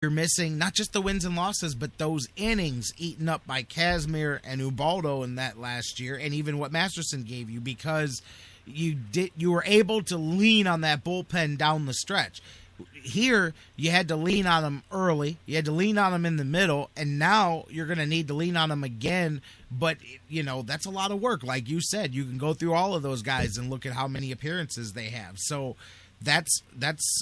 you're missing not just the wins and losses, but those innings eaten up by Kazmir and Ubaldo in that last year, and even what Masterson gave you, because you were able to lean on that bullpen down the stretch. Here, you had to lean on them early. You had to lean on them in the middle, and now you're going to need to lean on them again. But, that's a lot of work. Like you said, you can go through all of those guys and look at how many appearances they have. So that's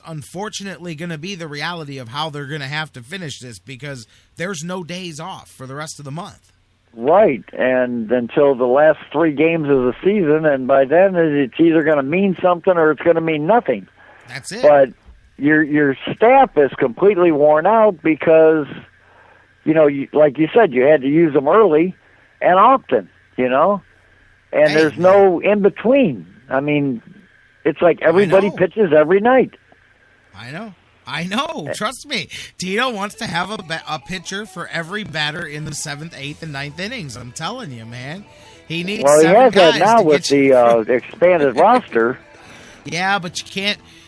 unfortunately going to be the reality of how they're going to have to finish this, because there's no days off for the rest of the month. Right, and until the last 3 games of the season, and by then it's either going to mean something or it's going to mean nothing. That's it. But your staff is completely worn out because, like you said, you had to use them early and often, and there's no in-between. I mean, it's like everybody pitches every night. I know. Trust me. Tito wants to have a pitcher for every batter in the 7th, 8th, and 9th innings. I'm telling you, man. He needs he 7 has guys that now with the expanded roster. Yeah, but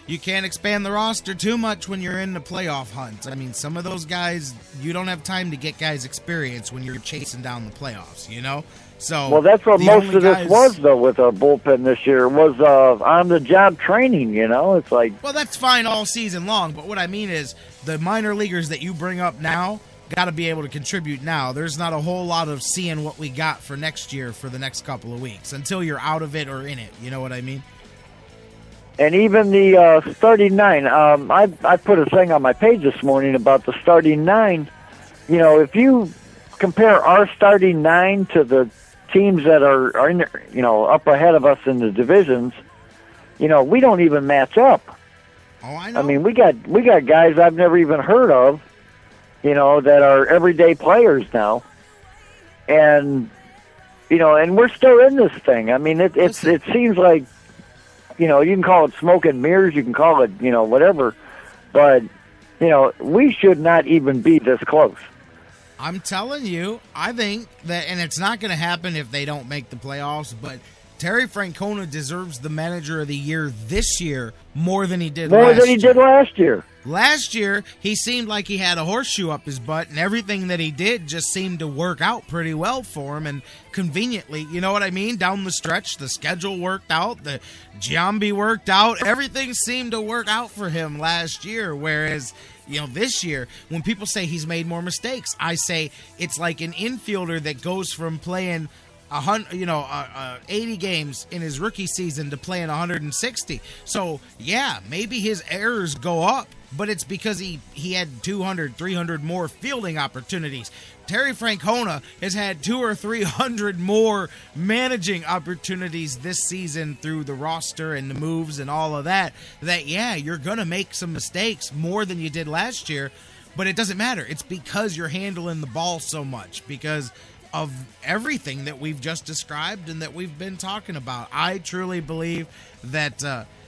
you can't expand the roster too much when you're in the playoff hunt. I mean, some of those guys, you don't have time to get guys experience when you're chasing down the playoffs, So, well, that's what most of this was, though, with our bullpen this year, was on-the-job training, It's like... Well, that's fine all season long, but what I mean is the minor leaguers that you bring up now got to be able to contribute now. There's not a whole lot of seeing what we got for next year for the next couple of weeks until you're out of it or in it. You know what I mean? And even the starting 9, I put a thing on my page this morning about the starting 9. If you compare our starting 9 to the teams that are in, up ahead of us in the divisions, we don't even match up. Oh, I know. I mean, we got guys I've never even heard of, that are everyday players now, and and we're still in this thing. I mean, it seems like, you can call it smoke and mirrors, you can call it, whatever, but we should not even be this close. I'm telling you, I think that, and it's not going to happen if they don't make the playoffs, but Terry Francona deserves the manager of the year this year more than he did last year. Last year, he seemed like he had a horseshoe up his butt, and everything that he did just seemed to work out pretty well for him, and conveniently, you know what I mean? Down the stretch, the schedule worked out, the Giambi worked out, everything seemed to work out for him last year, whereas... this year, when people say he's made more mistakes, I say it's like an infielder that goes from playing 80 games in his rookie season to playing 160. So, yeah, maybe his errors go up, but it's because he had 200, 300 more fielding opportunities. Terry Francona has had 200 or 300 more managing opportunities this season through the roster and the moves and all of that, yeah, you're going to make some mistakes more than you did last year, but it doesn't matter. It's because you're handling the ball so much, because of everything that we've just described and that we've been talking about. I truly believe that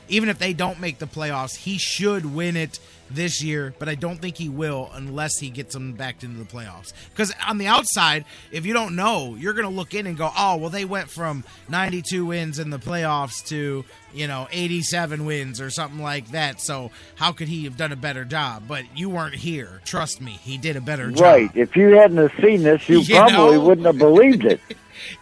even if they don't make the playoffs, he should win it this year, but I don't think he will unless he gets them back into the playoffs. Because on the outside, if you don't know, you're going to look in and go, oh, well, they went from 92 wins in the playoffs to, 87 wins or something like that. So how could he have done a better job? But you weren't here. Trust me, he did a better job. Right. If you hadn't have seen this, you probably wouldn't have believed it.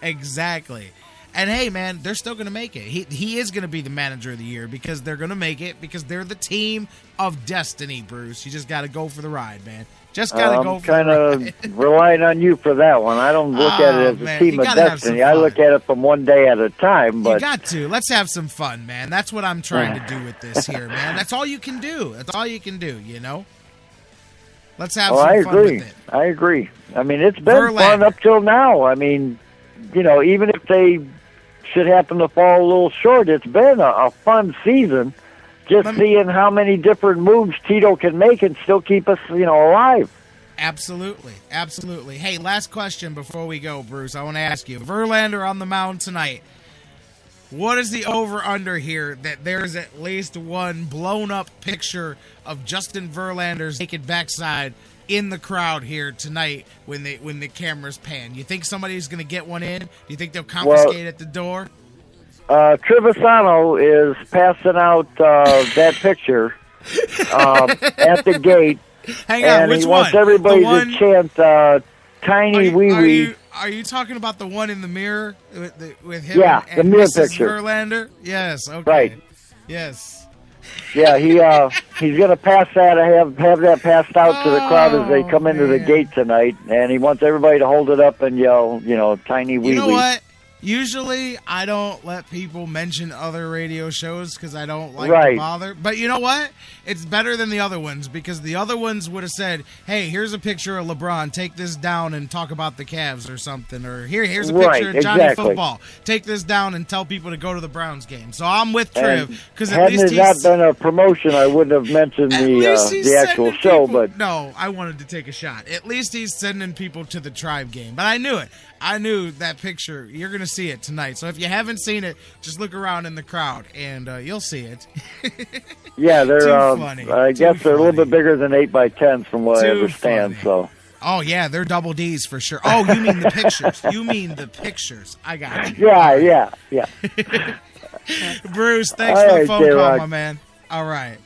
Exactly. And hey, man, they're still going to make it. He is going to be the manager of the year because they're going to make it, because they're the team of destiny, Bruce. You just got to go for the ride, man. Just got to go for the ride. I'm kind of relying on you for that one. I don't look at it as a team of destiny. I look at it from one day at a time. But you got to. Let's have some fun, man. That's what I'm trying to do with this here, man. That's all you can do. That's all you can do, Let's have some fun with it. I agree. I mean, it's been fun up till now. I mean, even if they should happen to fall a little short, it's been a fun season, just seeing how many different moves Tito can make and still keep us, alive. Absolutely. Hey, last question before we go, Bruce. I want to ask you, Verlander on the mound tonight. What is the over-under here that there's at least one blown-up picture of Justin Verlander's naked backside in the crowd here tonight when the cameras pan? You think somebody's going to get one in? Do you think they'll confiscate at the door? Trevisano is passing out that picture at the gate, Hang on, and which he one? wants everybody to chant "Tiny Wee Wee." Are you talking about the one in the mirror with him and the mirror Mrs. picture. Verlander? Yes, okay. Right. Yes. Yeah, he's going to pass that. Have that passed out to the crowd as they come into the gate tonight, and he wants everybody to hold it up and yell, "Tiny Wee Wee." You know what? Usually, I don't let people mention other radio shows because I don't like to bother. But you know what? It's better than the other ones because the other ones would have said, hey, here's a picture of LeBron. Take this down and talk about the Cavs or something. Or here's a picture of Johnny Football. Take this down and tell people to go to the Browns game. So I'm with Triv because at least hadn't it not been a promotion, I wouldn't have mentioned the actual show. But no, I wanted to take a shot. At least he's sending people to the Tribe game. But I knew it. I knew that picture. You're going to see it tonight. So if you haven't seen it, just look around in the crowd, and you'll see it. Yeah, they're. Funny. I guess they're a little bit bigger than 8x10s, from what I understand. Funny. So. Oh yeah, they're double D's for sure. Oh, you mean the pictures? You mean the pictures? I got you. Yeah. Bruce, thanks for the phone call, my man. All right,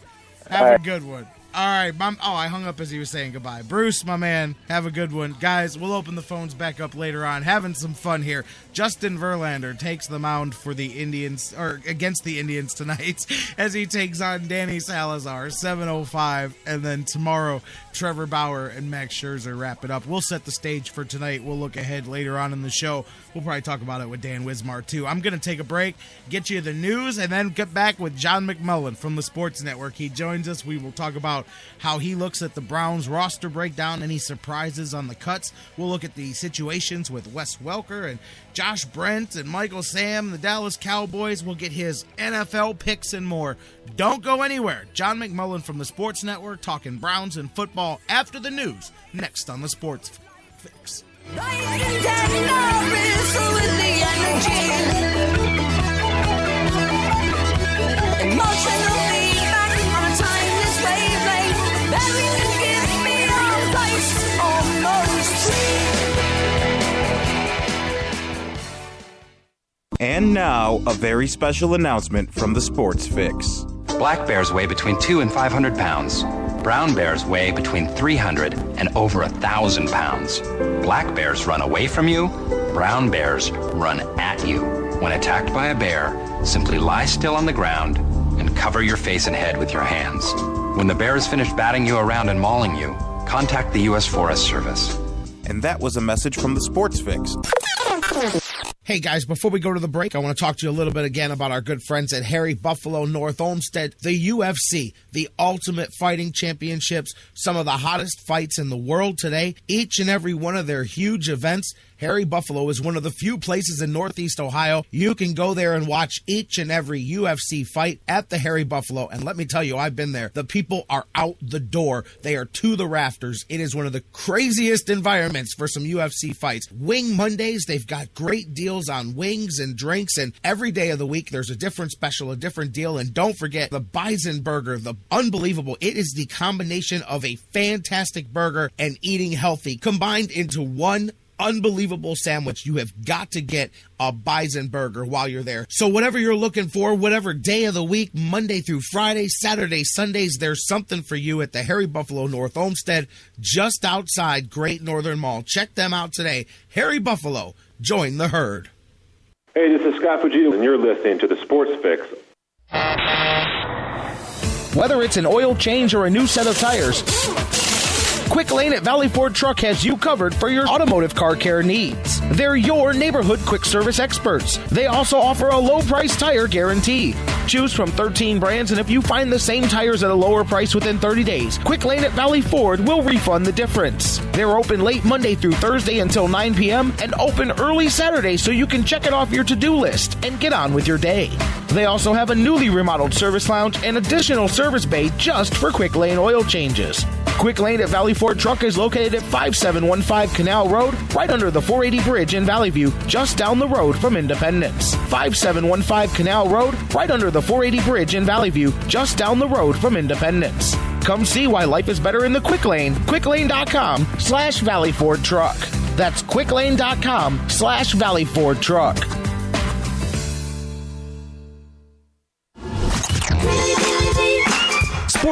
have a good one. All right, I hung up as he was saying goodbye. Bruce, my man, have a good one. Guys, we'll open the phones back up later on. Having some fun here. Justin Verlander takes the mound for the Indians, or against the Indians tonight, as he takes on Danny Salazar, 7:05. And then tomorrow, Trevor Bauer and Max Scherzer wrap it up. We'll set the stage for tonight. We'll look ahead later on in the show. We'll probably talk about it with Dan Wismar, too. I'm going to take a break, get you the news, and then get back with John McMullen from the Sports Network. He joins us. We will talk about how he looks at the Browns roster breakdown, any surprises on the cuts. We'll look at the situations with Wes Welker and Josh Brent and Michael Sam, the Dallas Cowboys. We'll get his NFL picks and more. Don't go anywhere. John McMullen from the Sports Network talking Browns and football after the news, next on the Sports Fix. And now, a very special announcement from the Sports Fix. Black bears weigh between 200 and 500 pounds. Brown bears weigh between 300 and over 1,000 pounds. Black bears run away from you. Brown bears run at you. When attacked by a bear, simply lie still on the ground and cover your face and head with your hands. When the bear is finished batting you around and mauling you, contact the U.S. Forest Service. And that was a message from the Sports Fix. Hey guys, before we go to the break, I want to talk to you a little bit again about our good friends at Harry Buffalo North Olmsted, the UFC, the Ultimate Fighting Championships, some of the hottest fights in the world today. Each and every one of their huge events, Harry Buffalo is one of the few places in Northeast Ohio you can go there and watch each and every UFC fight at the Harry Buffalo. And let me tell you, I've been there. The people are out the door. They are to the rafters. It is one of the craziest environments for some UFC fights. Wing Mondays, they've got great deals on wings and drinks, and every day of the week there's a different special, a different deal. And don't forget the Bison Burger, the unbelievable. It is the combination of a fantastic burger and eating healthy combined into one unbelievable sandwich. You have got to get a Bison Burger while you're there. So whatever you're looking for, whatever day of the week, Monday through Friday, Saturday, Sundays, there's something for you at the Harry Buffalo North Olmsted, just outside Great Northern Mall. Check them out today. Harry Buffalo, join the herd. Hey, this is Scott Fujita, and you're listening to the Sports Fix. Whether it's an oil change or a new set of tires, Quick Lane at Valley Ford Truck has you covered for your automotive car care needs. They're your neighborhood quick service experts. They also offer a low price tire guarantee. Choose from 13 brands, and if you find the same tires at a lower price within 30 days, Quick Lane at Valley Ford will refund the difference. They're open late Monday through Thursday until 9 p.m. and open early Saturday so you can check it off your to-do list and get on with your day. They also have a newly remodeled service lounge and additional service bay just for Quick Lane oil changes. Quick Lane at Valley Ford Truck is located at 5715 Canal Road, right under the 480 Bridge in Valley View, just down the road from Independence. 5715 Canal Road, right under the 480 Bridge in Valley View, just down the road from Independence. Come see why life is better in the Quick Lane. QuickLane.com/Valley Ford Truck. That's QuickLane.com/Valley Ford Truck.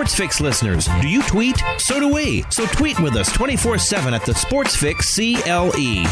Sports Fix listeners, do you tweet? So do we. So tweet with us 24/7 at the Sports Fix CLE.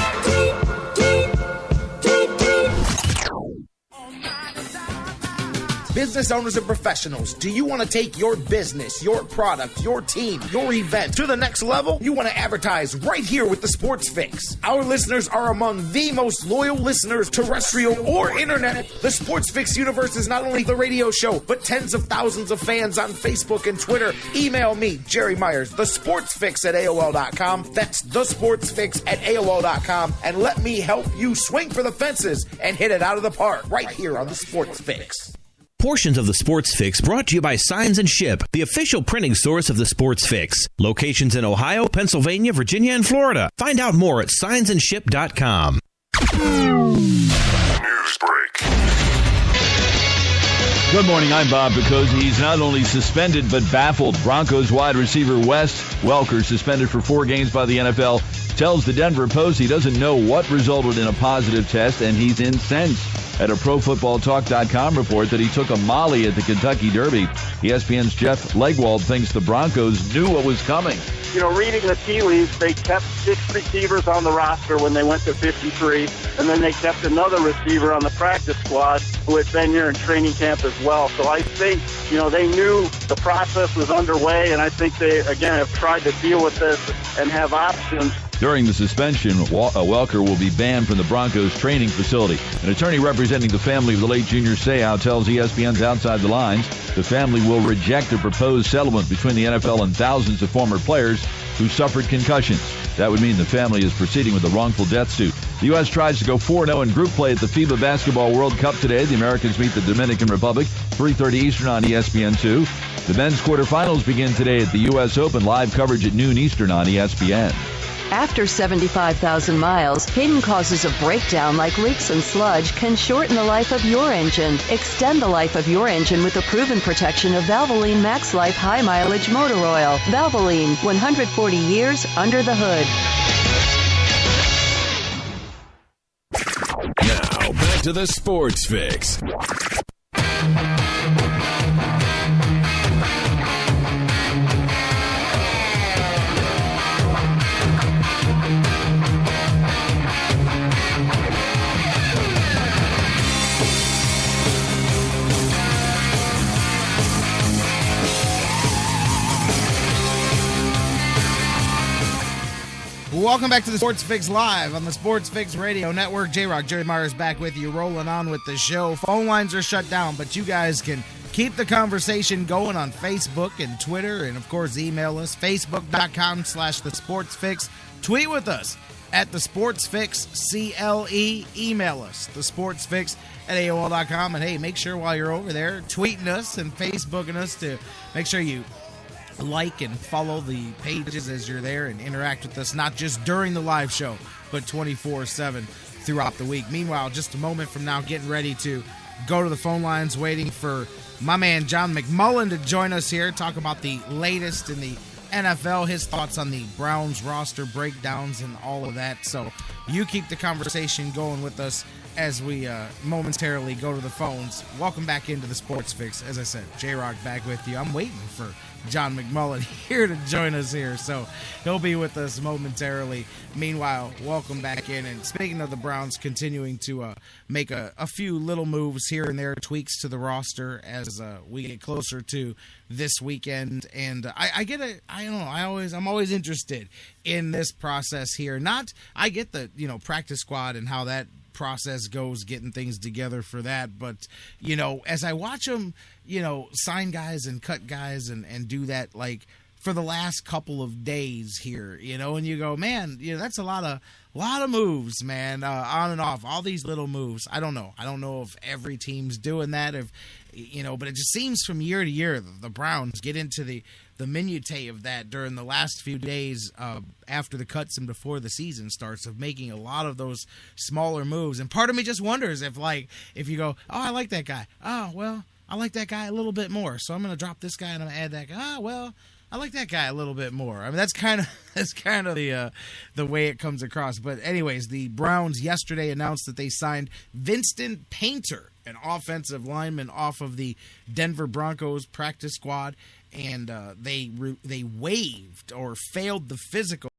Business owners and professionals, do you want to take your business, your product, your team, your event to the next level? You want to advertise right here with the Sports Fix. Our listeners are among the most loyal listeners, terrestrial or internet. The Sports Fix universe is not only the radio show, but tens of thousands of fans on Facebook and Twitter. Email me, Jerry Myers, thesportsfix at AOL.com. That's thesportsfix at AOL.com. And let me help you swing for the fences and hit it out of the park right here on the Sports Fix. Portions of the Sports Fix brought to you by Signs and Ship, the official printing source of the Sports Fix. Locations in Ohio, Pennsylvania, Virginia, and Florida. Find out more at signsandship.com. News break. Good morning, I'm Bob Picosi. He's not only suspended but baffled. Broncos wide receiver Wes Welker, suspended for 4 games by the NFL, tells the Denver Post he doesn't know what resulted in a positive test, and he's incensed. At a ProFootballTalk.com report that he took a Molly at the Kentucky Derby. ESPN's Jeff Legwold thinks the Broncos knew what was coming. You know, reading the tea leaves, they kept 6 receivers on the roster when they went to 53, and then they kept another receiver on the practice squad who had been here in training camp as well. So I think, you know, they knew the process was underway, and I think they, again, have tried to deal with this and have options. During the suspension, Welker will be banned from the Broncos training facility. An attorney representing the family of the late Junior Seau tells ESPN's Outside the Lines the family will reject a proposed settlement between the NFL and thousands of former players who suffered concussions. That would mean the family is proceeding with a wrongful death suit. The U.S. tries to go 4-0 in group play at the FIBA Basketball World Cup today. The Americans meet the Dominican Republic, 3:30 Eastern on ESPN2. The men's quarterfinals begin today at the U.S. Open. Live coverage at noon Eastern on ESPN. After 75,000 miles, hidden causes of breakdown like leaks and sludge can shorten the life of your engine. Extend the life of your engine with the proven protection of Valvoline Max Life High Mileage Motor Oil. Valvoline, 140 years under the hood. Now, back to the Sports Fix. Welcome back to the Sports Fix Live on the Sports Fix Radio Network. J-Rock, Jerry Myers back with you, rolling on with the show. Phone lines are shut down, but you guys can keep the conversation going on Facebook and Twitter, and of course email us, facebook.com/thesportsfix. Tweet with us at the Sports Fix CLE. Email us, the Sports Fix at AOL.com. And hey, make sure while you're over there tweeting us and Facebooking us to make sure you like and follow the pages as you're there and interact with us, not just during the live show, but 24/7 throughout the week. Meanwhile, just a moment from now, getting ready to go to the phone lines, waiting for my man John McMullen to join us here, talk about the latest in the NFL, his thoughts on the Browns roster breakdowns and all of that. So you keep the conversation going with us as we momentarily go to the phones. Welcome back into the Sports Fix. As I said, J-Rock back with you. I'm waiting for John McMullen here to join us here, so he'll be with us momentarily. Meanwhile, welcome back in. And speaking of the Browns continuing to make a few little moves here and there, tweaks to the roster as we get closer to this weekend. And I'm always interested in this process here. I get the practice squad and how that process goes, getting things together for that, but as I watch them sign guys and cut guys and do that, like for the last couple of days here, and you go, man, that's a lot of moves, man, on and off, all these little moves. I don't know if every team's doing that, but it just seems from year to year the Browns get into the minutiae of that during the last few days after the cuts and before the season starts, of making a lot of those smaller moves. And part of me just wonders if you go, oh, I like that guy. Oh, well, I like that guy a little bit more, so I'm going to drop this guy and I'm going to add that guy. Oh, well, I like that guy a little bit more. I mean, that's kind of the way it comes across. But anyways, the Browns yesterday announced that they signed Vincent Painter an offensive lineman off of the Denver Broncos practice squad, and they waived or failed the physical